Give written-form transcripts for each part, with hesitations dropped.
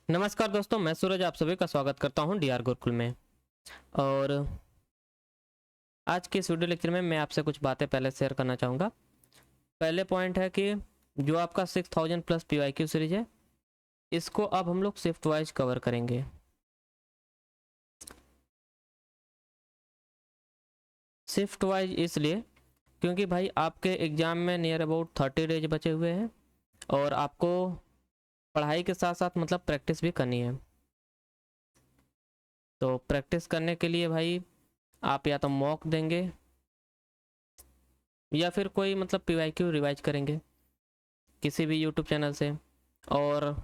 नमस्कार दोस्तों, मैं सूरज आप सभी का स्वागत करता हूं डीआर गुरुकुल में। और आज के इस वीडियो लेक्चर में मैं आपसे कुछ बातें पहले शेयर करना चाहूँगा। पहले पॉइंट है कि जो आपका 6000 प्लस पीवाईक्यू सीरीज है, इसको अब हम लोग शिफ्ट वाइज कवर करेंगे। शिफ्ट वाइज इसलिए क्योंकि भाई आपके एग्ज़ाम में नियर अबाउट 30 डेज बचे हुए हैं और आपको पढ़ाई के साथ साथ मतलब प्रैक्टिस भी करनी है। तो प्रैक्टिस करने के लिए भाई आप या तो मॉक देंगे या फिर कोई मतलब पीवाईक्यू रिवाइज करेंगे किसी भी यूट्यूब चैनल से। और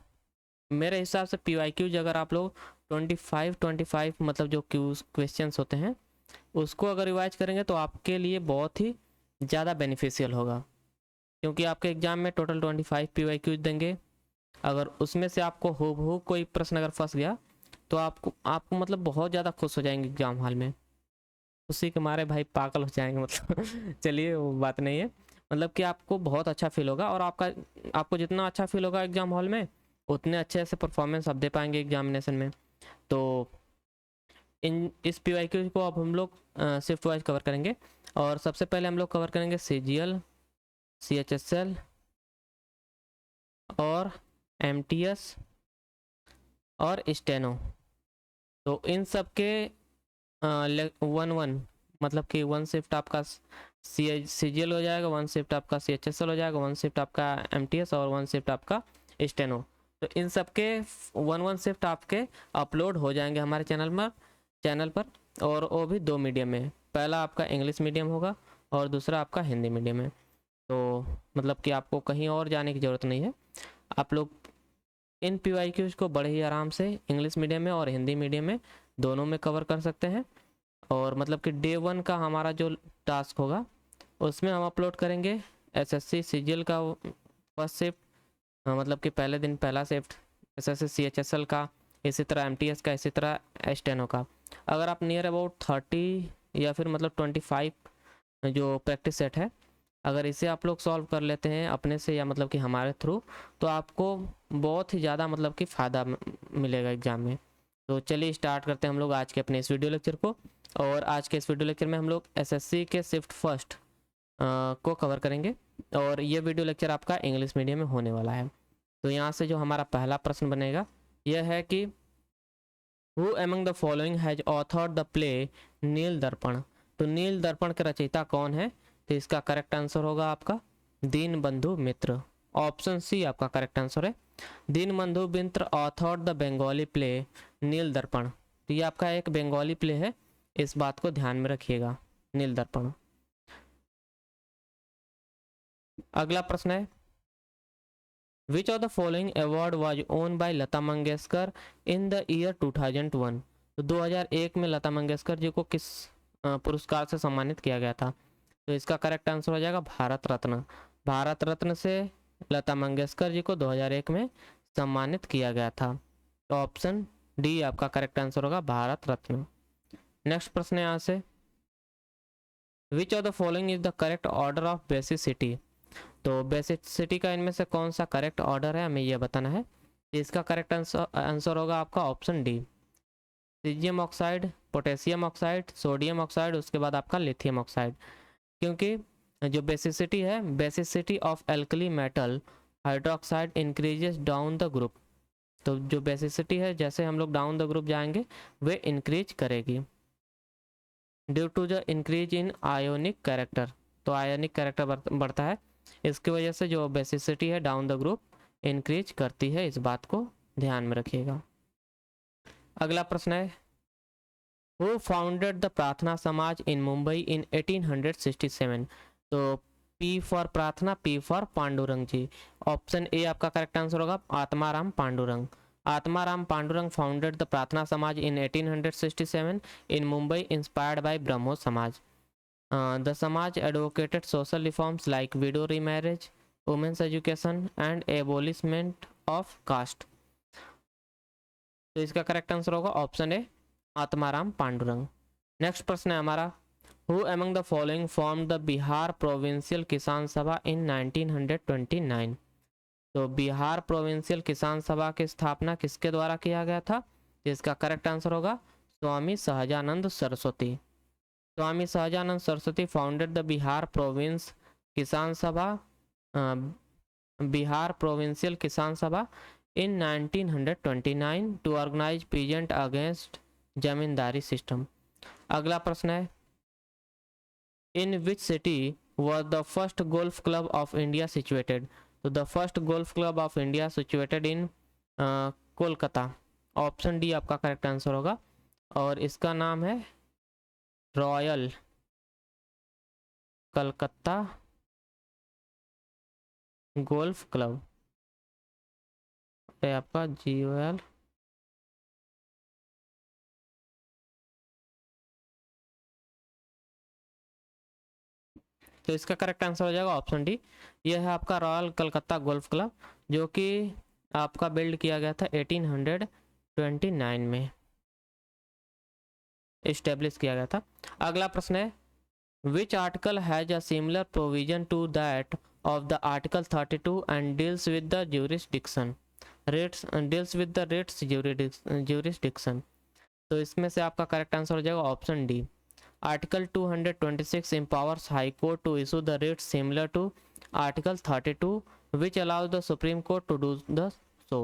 मेरे हिसाब से पीवाईक्यूज अगर आप लोग 25 मतलब जो क्वेश्चंस होते हैं उसको अगर रिवाइज करेंगे तो आपके लिए बहुत ही ज़्यादा बेनिफिशियल होगा, क्योंकि आपके एग्ज़ाम में टोटल 25 पीवाईक्यूज देंगे। अगर उसमें से आपको हूबहू कोई प्रश्न अगर फंस गया तो आपको आपको मतलब बहुत ज़्यादा खुश हो जाएंगे एग्ज़ाम हॉल में, उसी के मारे भाई पागल हो जाएंगे मतलब चलिए वो बात नहीं है। मतलब कि आपको बहुत अच्छा फील होगा और आपको जितना अच्छा फील होगा एग्ज़ाम हॉल में उतने अच्छे से परफॉर्मेंस आप दे पाएंगे एग्जामिनेशन में। तो इन इस पीवाईक्यू को अब हम लोग शिफ्ट वाइज कवर करेंगे। और सबसे पहले हम लोग कवर करेंगे सीजीएल, सीएचएसएल और एमटीएस और स्टेनो। तो इन सब के वन वन मतलब कि वन शिफ्ट आपका सीजीएल हो जाएगा, वन शिफ्ट आपका सीएचएसएल हो जाएगा, वन शिफ्ट आपका एमटीएस और वन शिफ्ट आपका स्टेनो। तो इन सब के वन वन शिफ्ट आपके अपलोड हो जाएंगे हमारे चैनल पर और वो भी दो मीडियम में। पहला आपका इंग्लिश मीडियम होगा और दूसरा आपका हिंदी मीडियम है। तो मतलब कि आपको कहीं और जाने की ज़रूरत नहीं है, आप लोग इन पीवाईक्यूज को बड़े ही आराम से इंग्लिश मीडियम में और हिंदी मीडियम में दोनों में कवर कर सकते हैं। और मतलब कि डे वन का हमारा जो टास्क होगा उसमें हम अपलोड करेंगे एसएससी सीजीएल का फर्स्ट शिफ्ट, मतलब कि पहले दिन पहला शिफ्ट, एसएससी सीएचएसएल का, इसी तरह एमटीएस का, इसी तरह एस्टेनो का। अगर आप नियर अबाउट 30 या फिर मतलब 25 जो प्रैक्टिस सेट है, अगर इसे आप लोग सॉल्व कर लेते हैं अपने से या मतलब कि हमारे थ्रू, तो आपको बहुत ही ज़्यादा मतलब कि फ़ायदा मिलेगा एग्ज़ाम में। तो चलिए स्टार्ट करते हैं हम लोग आज के अपने इस वीडियो लेक्चर को। और आज के इस वीडियो लेक्चर में हम लोग एसएससी के शिफ्ट फर्स्ट को कवर करेंगे और ये वीडियो लेक्चर आपका इंग्लिश मीडियम में होने वाला है। तो यहाँ से जो हमारा पहला प्रश्न बनेगा यह है कि who among the following has authored the play Neel Darpan. तो नील दर्पण के रचयिता कौन है? तो इसका करेक्ट आंसर होगा आपका दीनबंधु मित्र। ऑप्शन सी आपका करेक्ट आंसर है। दीनबंधु मित्र authored the Bengali play Neel Darpan. तो ये आपका एक बंगाली प्ले है, इस बात को ध्यान में रखिएगा, नील दर्पण। अगला प्रश्न है which of the following award was won by Lata Mangeshkar in the year 2001। तो 2001 में लता मंगेशकर जी को किस पुरस्कार से सम्मानित किया गया था? तो इसका करेक्ट आंसर हो जाएगा भारत रत्न। भारत रत्न से लता मंगेशकर जी को 2001 में सम्मानित किया गया था। तो ऑप्शन डी आपका करेक्ट आंसर होगा भारत रत्न। नेक्स्ट प्रश्न है यहाँ से विच of the following is the correct order of basicity. तो बेसिसिटी का इनमें से कौन सा करेक्ट ऑर्डर है हमें यह बताना है। इसका करेक्ट आंसर होगा आपका option D, caesium oxide, potassium oxide, sodium oxide, उसके बाद आपका लिथियम ऑक्साइड। क्योंकि जो बेसिसिटी है, basicity of alkali metal hydroxide increases down the group. तो जो बेसिसिटी है जैसे हम लोग डाउन द ग्रुप जाएंगे वे इंक्रीज करेगी due to the increase in ionic character. तो आयोनिक कैरेक्टर बढ़ता है, इसकी वजह से जो बेसिसिटी है डाउन द ग्रुप इंक्रीज करती है, इस बात को ध्यान में रखिएगा। अगला प्रश्न है who founded the Prarthana Samaj in Mumbai in 1867। तो P for Prarthana, P for Pandurang ji. Option A आपका करेक्ट आंसर होगा Atmaram Pandurang. Atmaram Pandurang founded the Prarthana Samaj in 1867 in Mumbai inspired by Brahmo Samaj. The Samaj advocated social reforms like widow remarriage, women's education and abolishment of caste। तो इसका correct answer होगा option ए Atmaram Pandurang. Next प्रश्न है हमारा who among the following form the Bihar provincial Kisan Sabha in 1929। तो Bihar provincial Kisan सभा की स्थापना किसके द्वारा किया गया था? इसका करेक्ट आंसर होगा Swami Sahajanand Saraswati. Swami Sahajanand Saraswati founded the Bihar province Kisan Sabha, Bihar provincial Kisan Sabha in 1929 to organise peasant against zamindari system. अगला प्रश्न है, in which city was the first golf club of India situated? तो the first golf club of India situated in Kolkata. Option D आपका correct answer होगा और इसका नाम है रॉयल कलकत्ता गोल्फ क्लब। ये आपका GOL तो इसका करेक्ट आंसर हो जाएगा ऑप्शन डी। यह है आपका रॉयल कलकत्ता गोल्फ क्लब जो कि आपका बिल्ड किया गया था 1829 में इस्टेब्लिश किया गया था। अगला प्रश्न है, which article has a similar provision to that of the article 32 and deals with the jurisdiction writs deals with the writs jurisdiction. तो इसमें से आपका करेक्ट आंसर हो जाएगा option D. Article 226 empowers High Court to issue the rates similar to Article 32 which allows the Supreme Court to do the so।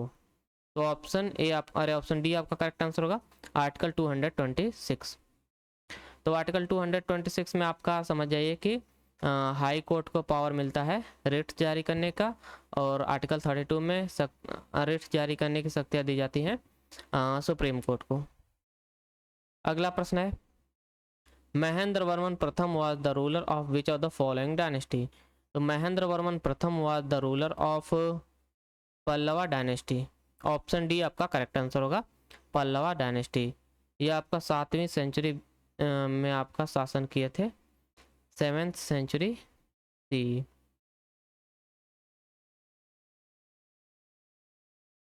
तो option ए आप अरे option D आपका करेक्ट आंसर होगा आर्टिकल 226। तो आर्टिकल 226 में आपका समझ जाइए कि हाई कोर्ट को पावर मिलता है रेट्स जारी करने का और आर्टिकल 32 में रेट्स जारी करने की शक्तियाँ दी जाती हैं सुप्रीम कोर्ट को। अगला प्रश्न है, महेंद्र वर्मन प्रथम was the ruler of which of the following dynasty? तो महेंद्र वर्मन प्रथम was the ruler of Pallava dynasty. Option D आपका करेक्ट आंसर होगा पल्लवा डायनेस्टी। ये आपका 7वीं सेंचुरी में आपका शासन किए थे, 7th सेंचुरी सी।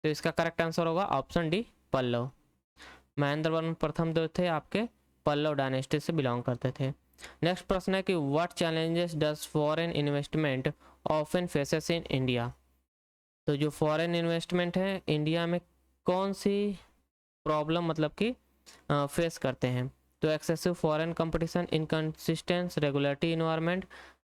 तो इसका करेक्ट आंसर होगा ऑप्शन डी पल्लव। महेंद्र वर्मन प्रथम जो थे आपके पल्लव डायनेस्टी से बिलोंग करते थे। नेक्स्ट प्रश्न है कि what challenges does foreign investment often faces in India? तो जो फॉरेन इन्वेस्टमेंट है इंडिया में कौन सी प्रॉब्लम मतलब कि फेस करते हैं? तो excessive foreign competition, inconsistent regulatory environment,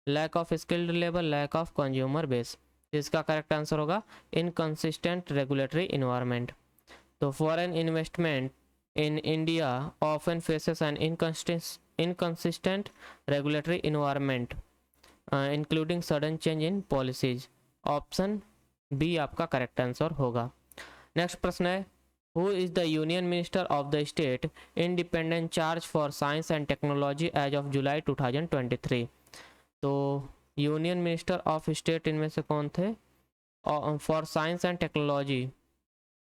lack of skilled labour, lack of consumer base. इसका करेक्ट आंसर होगा इनकंसिस्टेंट रेगुलेटरी इन्वायरमेंट। तो foreign investment in India often faces an inconsistent regulatory environment including sudden change in policies। Option B आपका correct answer होगा। Next प्रश्न है, who is the union minister of the state independent charge for science and technology as of July 2023? तो union minister of state इनमें से कौन थे for science and technology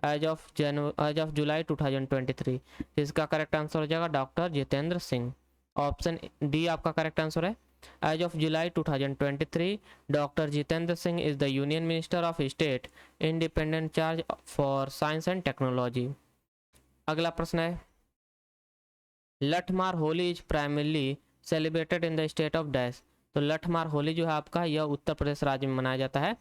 as of July 2023? इसका correct answer हो जाएगा doctor Jitendra Singh. Option D आपका correct answer है as of July 2023 doctor Jitendra Singh is the union minister of state independent charge for science and technology. अगला प्रश्न है, Lathmar Holi is primarily celebrated in the state of dash? तो लठमार होली जो है आपका यह उत्तर प्रदेश राज्य में मनाया जाता है।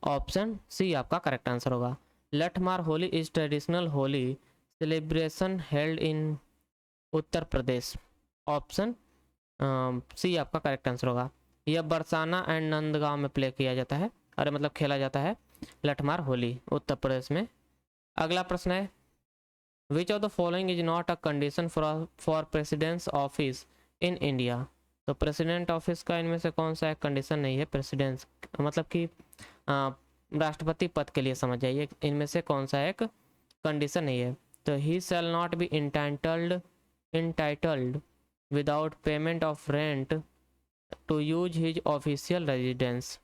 ऑप्शन सी आपका करेक्ट आंसर होगा। Lathmar Holi is traditional Holi celebration held in Uttar Pradesh. Option C आपका करेक्ट आंसर होगा। यह बरसाना एंड नंदगांव में प्ले किया जाता है, अरे मतलब खेला जाता है लठमार होली उत्तर प्रदेश में। अगला प्रश्न है, which of the following is not a condition for president's office in India? तो प्रेसिडेंट ऑफिस का इनमें से कौन सा एक कंडीशन नहीं है? प्रेसिडेंट्स मतलब कि राष्ट्रपति पद के लिए समझ जाइए, इनमें से कौन सा एक कंडीशन नहीं है? तो he shall not be entitled without payment of rent to use his official residence.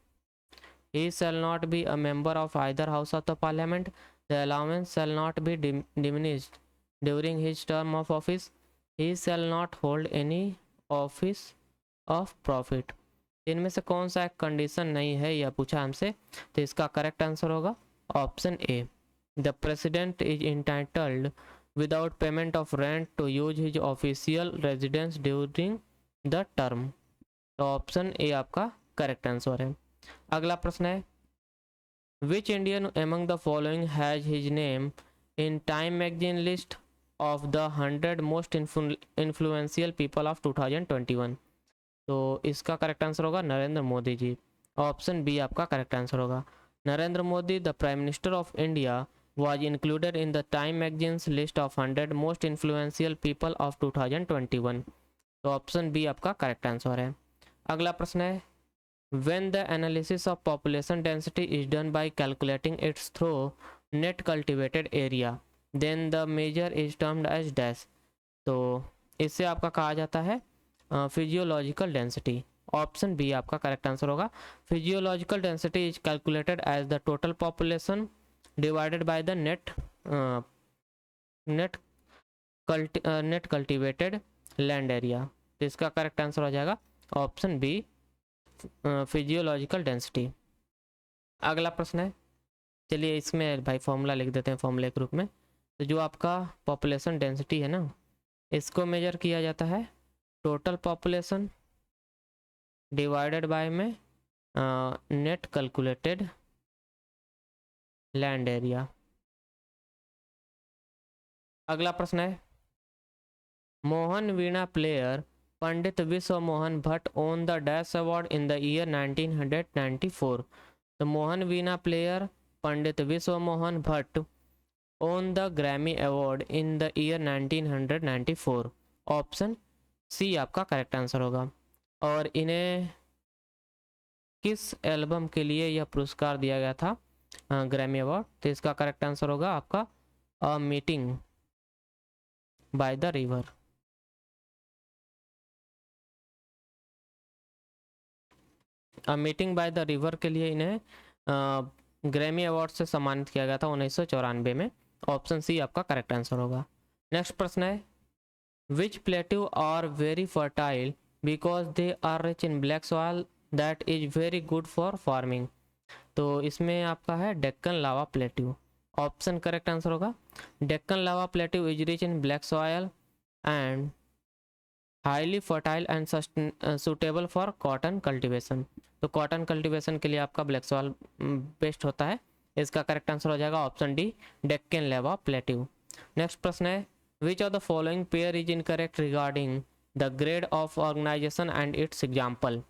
He shall not be a member of either house of the parliament. The allowance shall not be diminished during his term of office. He shall not hold any office of profit. इनमें से कौन सा एक condition नहीं है यह पूछा हमसे, तो इसका करेक्ट आंसर होगा option A. The president is entitled without payment of rent to use his official residence during the term. तो ऑप्शन ए आपका करेक्ट आंसर है। अगला प्रश्न है, which Indian among the following has his name in Time magazine list of the 100 most influential people of 2021? तो इसका correct answer होगा Narendra Modi ji. Option B आपका करेक्ट आंसर होगा। Narendra Modi the prime minister of India was included in the Time magazine's list of 100 most influential people of 2021। तो option B आपका correct answer है। अगला प्रश्न है when the analysis of population density is done by calculating its through net cultivated area then the measure is termed as dash। तो इससे आपका कहा जाता है फिजियोलॉजिकल डेंसिटी। ऑप्शन बी आपका करेक्ट आंसर होगा। Physiological density is calculated as the total population divided by the net cultivated land area. तो इसका करेक्ट आंसर हो जाएगा ऑप्शन बी फिजियोलॉजिकल डेंसिटी। अगला प्रश्न है, चलिए इसमें भाई फॉर्मूला लिख देते हैं फॉर्मूले के रूप में। तो जो आपका पॉपुलेशन डेंसिटी है ना, इसको मेजर किया जाता है टोटल पॉपुलेशन डिवाइडेड बाय में नेट कैलकुलेटेड लैंड एरिया। अगला प्रश्न है Mohan veena player Pandit Vishwa Mohan Bhatt won the dash award in the year 1994। तो Mohan veena player Pandit Vishwa Mohan Bhatt won the Grammy award in the year 1994। Option C आपका करेक्ट आंसर होगा। और इन्हें किस एल्बम के लिए यह पुरस्कार दिया गया था ग्रैमी अवार्ड? तो इसका करेक्ट आंसर होगा आपका a meeting by the river. A meeting by the river के लिए इन्हें ग्रैमी अवार्ड से सम्मानित किया गया था 1994 में। ऑप्शन सी आपका करेक्ट आंसर होगा। नेक्स्ट प्रश्न है which plateau are very fertile because they are rich in black soil that is very good for farming. तो इसमें आपका है Deccan lava plateau. Option correct answer होगा Deccan lava plateau is rich in black soil and highly fertile and suitable for cotton cultivation. तो cotton cultivation के लिए आपका black soil best होता है। इसका करेक्ट आंसर हो जाएगा option D Deccan lava plateau. Next प्रश्न है which of the following pair is incorrect regarding the grade of organisation and its example.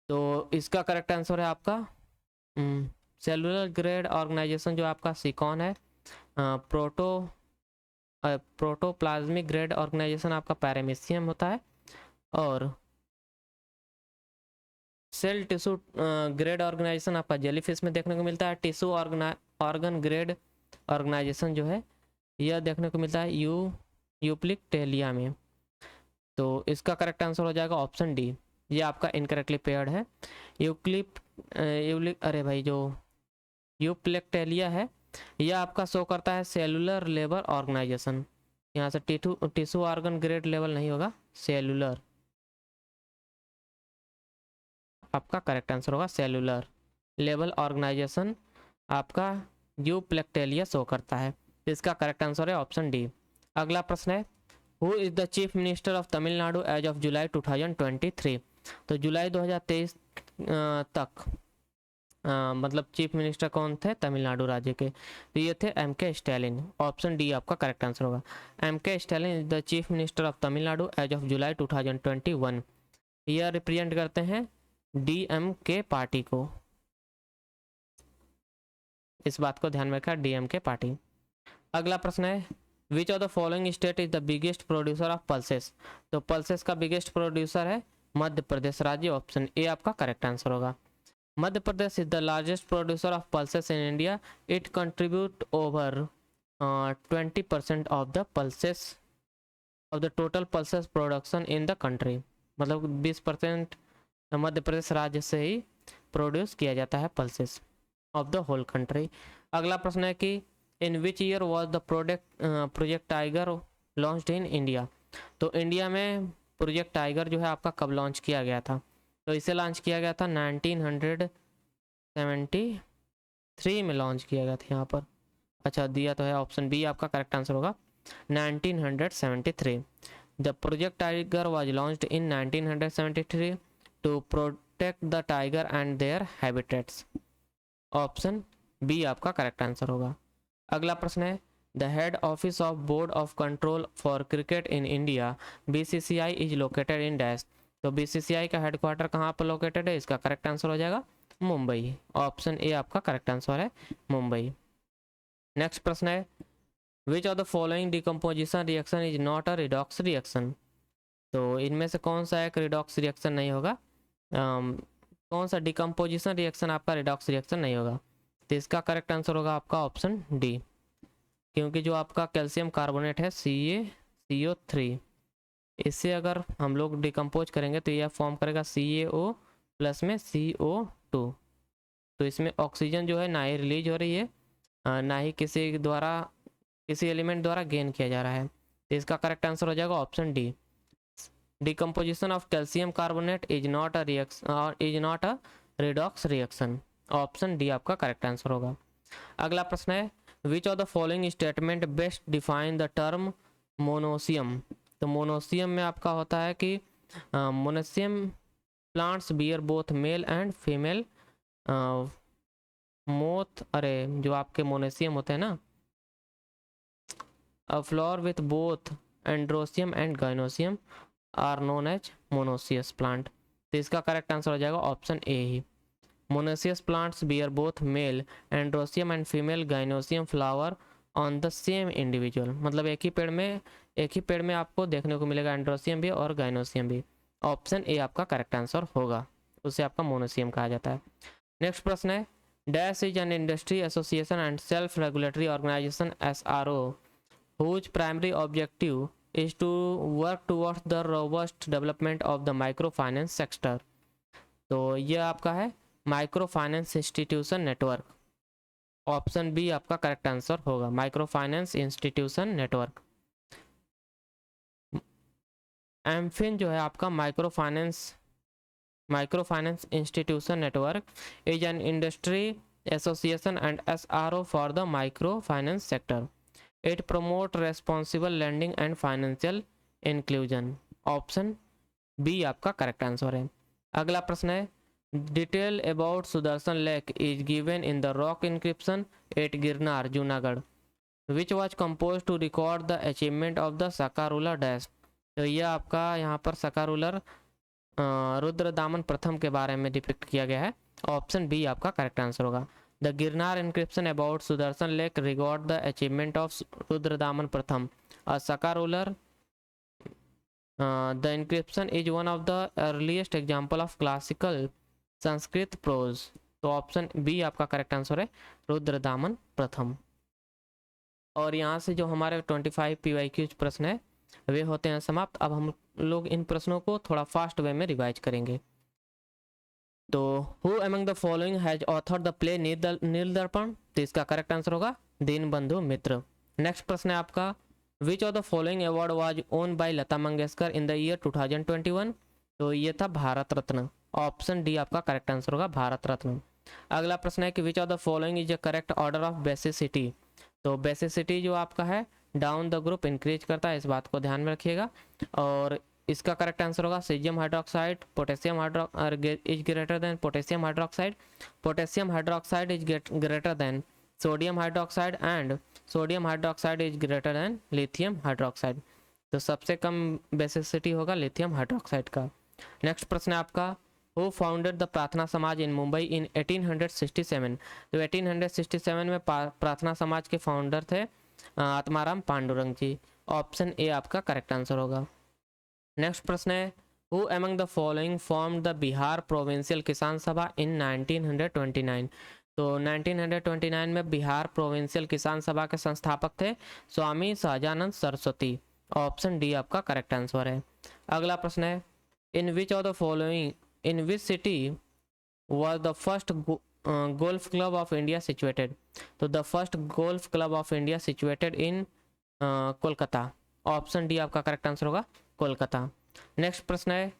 तो इसका करेक्ट आंसर है आपका सेलुलर ग्रेड ऑर्गेनाइजेशन जो आपका सिकॉन है, प्रोटोप्लाज्मिक ग्रेड ऑर्गेनाइजेशन आपका पैरामीशियम होता है, और सेल टिश्यू ग्रेड ऑर्गेनाइजेशन आपका जेलीफिश में देखने को मिलता है। टिश्यू ऑर्गन ग्रेड ऑर्गेनाइजेशन जो है यह देखने को मिलता है यूप्लिकटेलिया में। तो इसका करेक्ट आंसर हो जाएगा ऑप्शन डी। ये आपका इनकरेक्टली पेयर्ड है। अरे भाई जो यूप्लेक्टेलिया है यह आपका शो करता है सेलुलर लेवल ऑर्गेनाइजेशन। यहाँ से टिश्यू ऑर्गन ग्रेड लेवल नहीं होगा, सेलुलर आपका करेक्ट आंसर होगा। सेलुलर लेवल ऑर्गेनाइजेशन आपका यूप्लेक्टेलिया शो करता है। इसका करेक्ट आंसर है ऑप्शन डी। अगला प्रश्न है who is the chief minister of Tamil Nadu as of July 2023। तो जुलाई 2023 तक मतलब चीफ मिनिस्टर कौन थे तमिलनाडु राज्य के? तो ये थे M K Stalin. Option D आपका करेक्ट आंसर होगा। M K Stalin is the chief minister of Tamil Nadu as of July 2021। यह रिप्रेजेंट करते हैं DMK पार्टी को, इस बात को ध्यान में रखा, DMK पार्टी। अगला प्रश्न है which of the following state is the biggest producer of pulses. तो पल्सेस का बिगेस्ट प्रोड्यूसर है मध्य प्रदेश राज्य। ऑप्शन ए आपका करेक्ट आंसर होगा। Madhya Pradesh is the largest producer of pulses in India. It contribute over 20% of the pulses of the total pulses production in the country. मतलब 20% मध्य प्रदेश राज्य से ही produce किया जाता है pulses of the whole country. अगला प्रश्न है कि in which year was the project tiger launched in India. तो इंडिया में प्रोजेक्ट टाइगर जो है आपका कब लॉन्च किया गया था? तो इसे लॉन्च किया गया था 1973 में लॉन्च किया गया था यहाँ पर। अच्छा दिया तो है, ऑप्शन बी आपका करेक्ट आंसर होगा 1973। The project tiger was launched in 1973 to protect the tiger and their habitats. Option B आपका करेक्ट आंसर होगा। अगला प्रश्न है the head office of board of control for cricket in India BCCI is located in dash. तो BCCI का headquarter कहाँ पर located है, इसका करेक्ट आंसर हो जाएगा मुंबई। ऑप्शन ए आपका करेक्ट आंसर है मुंबई। नेक्स्ट प्रश्न है which of the following decomposition reaction is not a redox reaction. तो इनमें से कौन सा एक रिडॉक्स रिएक्शन नहीं होगा, कौन सा डिकम्पोजिशन रिएक्शन आपका रिडॉक्स रिएक्शन नहीं होगा। तो इसका करेक्ट आंसर होगा आपका ऑप्शन डी, क्योंकि जो आपका कैल्शियम कार्बोनेट है CaCO3, इससे अगर हम लोग डिकम्पोज करेंगे तो यह फॉर्म करेगा CaO प्लस में CO2। तो इसमें ऑक्सीजन जो है ना ही रिलीज हो रही है ना ही किसी एलिमेंट द्वारा गेन किया जा रहा है। तो इसका करेक्ट आंसर हो जाएगा option D, decomposition of calcium carbonate is not a redox reaction. Option D आपका करेक्ट आंसर होगा। अगला प्रश्न है which of the following statement best define the term मोनोसियम। तो मोनोसियम में आपका होता है कि monoecium plants bear both male and female जो आपके मोनोसियम होते हैं ना, a flower with both androecium and gynoecium are known as monoecious plant. तो इसका करेक्ट आंसर हो जाएगा ऑप्शन ए ही, monoecious plants bear both male androecium and female gynoecium flower on the same individual. मतलब एक ही पेड़ में आपको देखने को मिलेगा एंड्रोसियम भी और गाइनोसियम भी। ऑप्शन ए आपका करेक्ट आंसर होगा, उसे आपका मोनोसियम कहा जाता है। नेक्स्ट प्रश्न है dash is an industry association and self regulatory organisation SRO whose primary objective is to work towards the robust development of the microfinance sector। तो ये आपका है micro finance institution network. Option B आपका correct answer होगा, micro finance institution network. MFIN जो है आपका micro finance institution network is an industry association and SRO for the micro finance sector. It promote responsible lending and financial inclusion. Option B आपका correct answer है। अगला प्रश्न है detail about Sudarshan lake is given in the rock inscription at Girnar Junagadh which was compose to record the achievement of the Saka ruler dash. तो यह आपका यहाँ पर सकारूलर रुद्रदामन प्रथम के बारे में डिपिक्ट किया गया है। ऑप्शन बी आपका करेक्ट आंसर होगा। The Girnar inscription about Sudarshan lake record the achievement of Rudradaman प्रथम a Saka ruler the inscription is one of the earliest example of classical Sanskrit prose. तो ऑप्शन बी आपका करेक्ट आंसर है रुद्रदामन प्रथम। और यहाँ से जो हमारे 25 PYQ प्रश्न है वे होते हैं समाप्त। अब हम लोग इन प्रश्नों को थोड़ा फास्ट वे में रिवाइज करेंगे। तो who among the following has author the play Neel Darpan. तो इसका करेक्ट आंसर होगा दीनबंधु मित्र। नेक्स्ट प्रश्न है आपका which of the following award was won by Lata Mangeshkar in the year 2021। तो ये था भारत रत्न। ऑप्शन डी आपका करेक्ट आंसर होगा भारत रत्न। अगला प्रश्न है कि which of the following is a correct order of basicity. तो बेसिसिटी जो आपका है डाउन द ग्रुप इंक्रीज करता है, इस बात को ध्यान में रखिएगा। और इसका करेक्ट आंसर होगा sodium hydroxide is greater than potassium hydroxide, potassium hydroxide is greater than sodium hydroxide and sodium hydroxide is greater than lithium hydroxide. तो सबसे कम बेसिसिटी होगा लिथियम हाइड्रोक्साइड का। नेक्स्ट प्रश्न है आपका who founded the Prarthana Samaj in Mumbai in 1867। तो 1867 में प्रार्थना समाज के फाउंडर थे आत्माराम पांडुरंग जी। ऑप्शन ए आपका करेक्ट आंसर होगा। नेक्स्ट प्रश्न है who among the following form the Bihar provincial Kisan Sabha in 1929। तो 1929 में बिहार प्रोविंशियल किसान सभा के संस्थापक थे स्वामी सहजानंद सरस्वती। ऑप्शन डी आपका करेक्ट आंसर है। अगला प्रश्न है in which of the following in which city was the first golf club of India situated. तो the first golf club of India situated in Kolkata. Option D आपका करेक्ट आंसर होगा Kolkata. Next प्रश्न है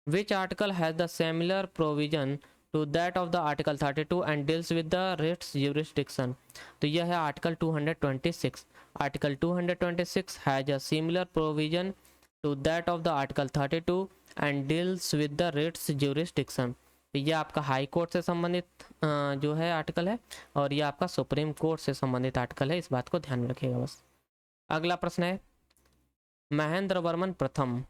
which article has the similar provision to that of the article 32 and deals with the writs jurisdiction. तो यह है article 226। Article 226 has a similar provision to that of the article 32 and deals with the writs jurisdiction. तो ये आपका high court से संबंधित जो है आर्टिकल है, और ये आपका सुप्रीम कोर्ट से संबंधित आर्टिकल है, इस बात को ध्यान में रखिएगा बस। अगला प्रश्न है महेंद्र वर्मन प्रथम।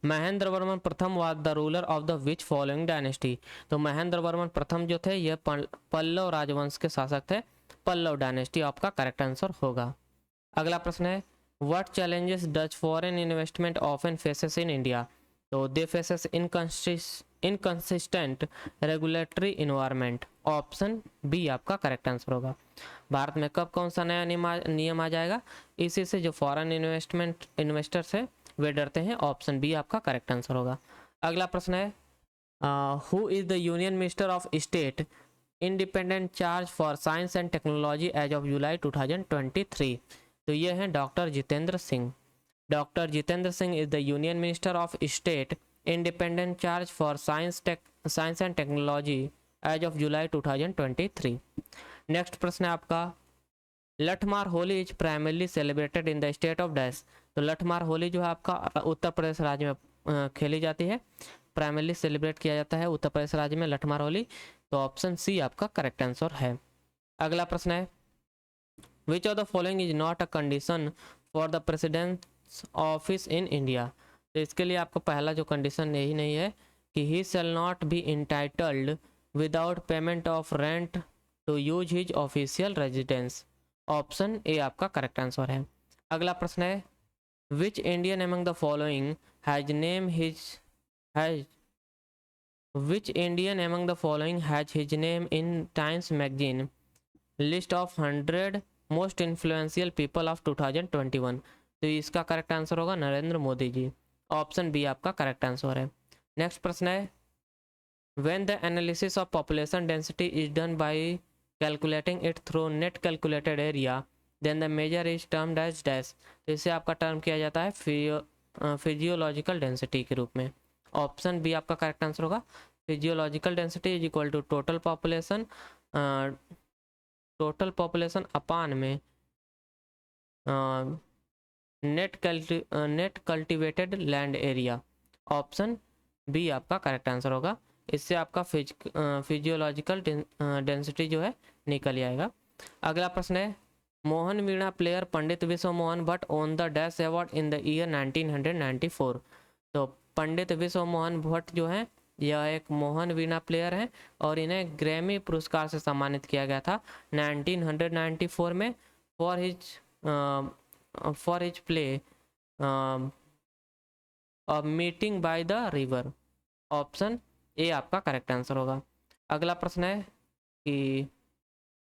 महेंद्र वर्मन प्रथम was the ruler of the which following dynasty. तो महेंद्र वर्मन प्रथम जो थे ये पल्लव राजवंश के शासक थे। पल्लव डायनेस्टी आपका करेक्ट आंसर होगा। अगला प्रश्न है what challenges does foreign investment often faces in India. तो they faces inconsistent regulatory environment. Option B आपका करेक्ट आंसर होगा। भारत में कब कौन सा नया नियम आ जाएगा, इसी से जो फॉरेन इन्वेस्टर्स है वे डरते हैं। ऑप्शन बी आपका करेक्ट आंसर होगा। अगला प्रश्न है who is the union minister of state independent charge for science and technology as of July 2023। तो ये हैं doctor Jitendra Singh. Doctor Jitendra Singh is the union minister of state independent charge for science and technology as of July 2023। Next प्रश्न है आपका Lathmar Holi is primarily celebrated in the state of dash. तो लठमार होली जो है आपका उत्तर प्रदेश राज्य में खेली जाती है, प्राइमरली सेलिब्रेट किया जाता है उत्तर प्रदेश राज्य में लठमार होली। तो ऑप्शन सी आपका करेक्ट आंसर है। अगला प्रश्न है which of the following is not a condition for the president's office in India. तो इसके लिए आपका पहला जो कंडीशन यही नहीं है कि he shall not be entitled without payment of rent to use his official residence. Option A आपका करेक्ट आंसर है। अगला प्रश्न है which Indian among the following has name his has Which Indian among the following has his name in Times Magazine list of 100 most influential people of 2021। तो इसका correct answer होगा Narendra Modi ji. Option B आपका correct answer है। Next प्रश्न है when the analysis of population density is done by calculating it through net calculated area then the measure is termed as dash। तो इसे आपका टर्म किया जाता है फिजियोलॉजिकल डेंसिटी के रूप में। ऑप्शन बी आपका करेक्ट आंसर होगा। Physiological density is equal to total population upon में net cultivated land area. Option B आपका करेक्ट आंसर होगा। इससे आपका फिजियोलॉजिकल डेंसिटी जो है निकल आएगा। अगला प्रश्न है Mohan veena player Pandit Vishwa Mohan Bhatt won the dash award in the year 1994। तो पंडित विश्व मोहन भट्ट जो है यह एक मोहन वीणा प्लेयर है और इन्हें ग्रैमी पुरस्कार से सम्मानित किया गया था 1994 में for his play meeting by the river. Option A आपका करेक्ट आंसर होगा। अगला प्रश्न है कि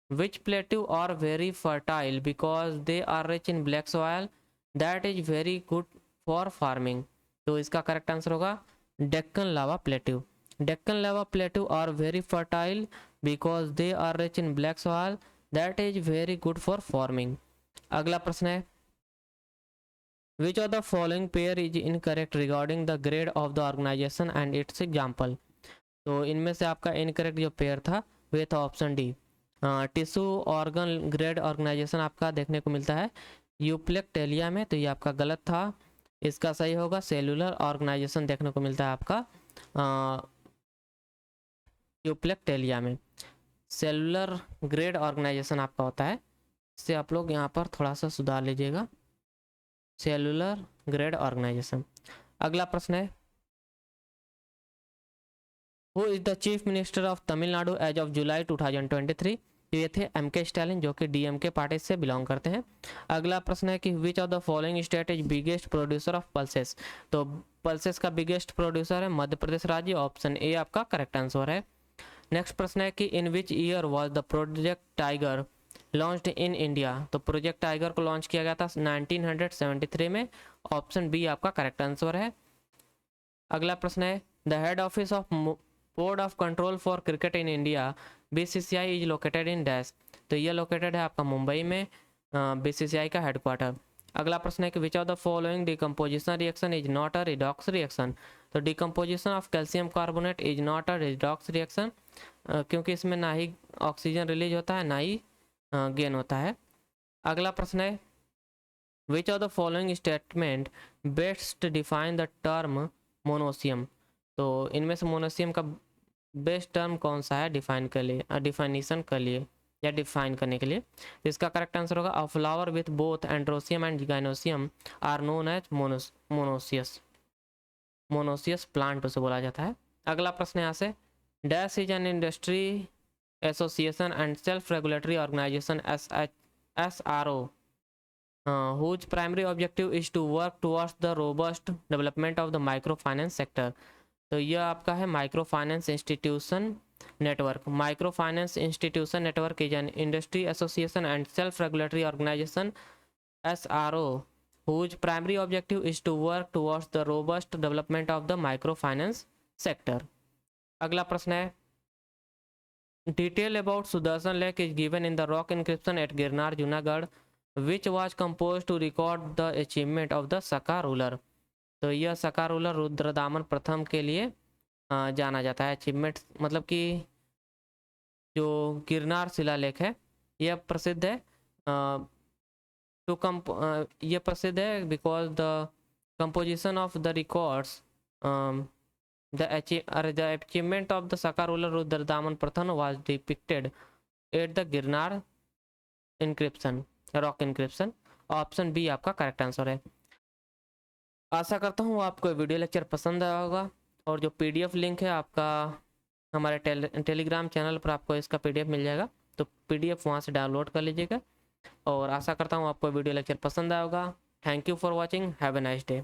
which plateau are very fertile because they are rich in black soil that is very good for farming. तो इसका करेक्ट आंसर होगा Deccan lava plateau. Deccan lava plateau are very fertile because they are rich in black soil that is very good for farming. अगला प्रश्न है which of the following pair is incorrect regarding the grade of the organisation and its example. तो इनमें से आपका incorrect जो pair था वे था option D tissue organ grade organisation आपका देखने को मिलता है यूप्लेक्टेलिया में। तो ये आपका गलत था। इसका सही होगा सेलुलर ऑर्गेनाइजेशन देखने को मिलता है आपका यूप्लेक्टेलिया में। सेलुलर ग्रेड ऑर्गेनाइजेशन आपका होता है, इससे आप लोग यहाँ पर थोड़ा सा सुधार लीजिएगा, सेलुलर ग्रेड ऑर्गेनाइजेशन। अगला प्रश्न है who is the chief minister of Tamil Nadu as of July 2023। ये थे एमके स्टालिन जो कि डीएमके पार्टी से बिलोंग करते हैं। अगला प्रश्न है कि which of the following state is biggest producer of pulses. तो पल्सेस का बिगेस्ट प्रोड्यूसर है मध्य प्रदेश राज्य। ऑप्शन ए आपका करेक्ट आंसर है। नेक्स्ट प्रश्न है कि in which year was the project tiger launched in India. तो प्रोजेक्ट टाइगर को लॉन्च किया गया था 1973 में। ऑप्शन बी आपका करेक्ट आंसर है। अगला प्रश्न है the head office of board of control for cricket in India BCCI is located in dash. तो ये लोकेटेड है आपका मुंबई में बीसीसीआई का हेडक्वार्टर। अगला प्रश्न है कि which of the following decomposition reaction is not a redox reaction. तो decomposition of calcium carbonate is not a redox reaction क्योंकि इसमें ना ही ऑक्सीजन रिलीज होता है ना ही गेन होता है। अगला प्रश्न है which of the following statement best define the term मोनोसियम। तो इनमें से मोनेशियम का बेस्ट टर्म कौन सा है डिफाइन कर लिए, डिफाइनेशन कर लिए या डिफाइन करने के लिए? तो इसका करेक्ट आंसर होगा a flower with both androecium and gynoecium are known as monoecious. Monoecious plant उसे बोला जाता है। अगला प्रश्न यहाँ से, dash is an industry association and self regulatory organisation SRO whose primary objective is to work towards the robust development of the microfinance sector। तो यह आपका है micro finance institution network. Micro finance institution network is an industry association and self regulatory organisation SRO whose primary objective is to work towards the robust development of the microfinance sector। अगला प्रश्न है, detail about Sudarshan lake is given in the rock inscription at Girnar Junagadh which was compose to record the achievement of the Saka ruler. तो यह सका ruler Rudradaman प्रथम के लिए जाना जाता है। अचीवमेंट मतलब कि जो गिरनार शिलालेख है यह प्रसिद्ध है ये प्रसिद्ध है because the composition of the records the achievement of the Saka ruler Rudradaman Pratham was depicted at the Girnar inscription rock inscription. Option B आपका करेक्ट आंसर है। आशा करता हूँ आपको वीडियो लेक्चर पसंद आया होगा और जो PDF लिंक है आपका हमारे टेलीग्राम चैनल पर आपको इसका PDF मिल जाएगा, तो PDF वहाँ से डाउनलोड कर लीजिएगा। और आशा करता हूँ आपको वीडियो लेक्चर पसंद आया होगा। Thank you for watching, have a nice day.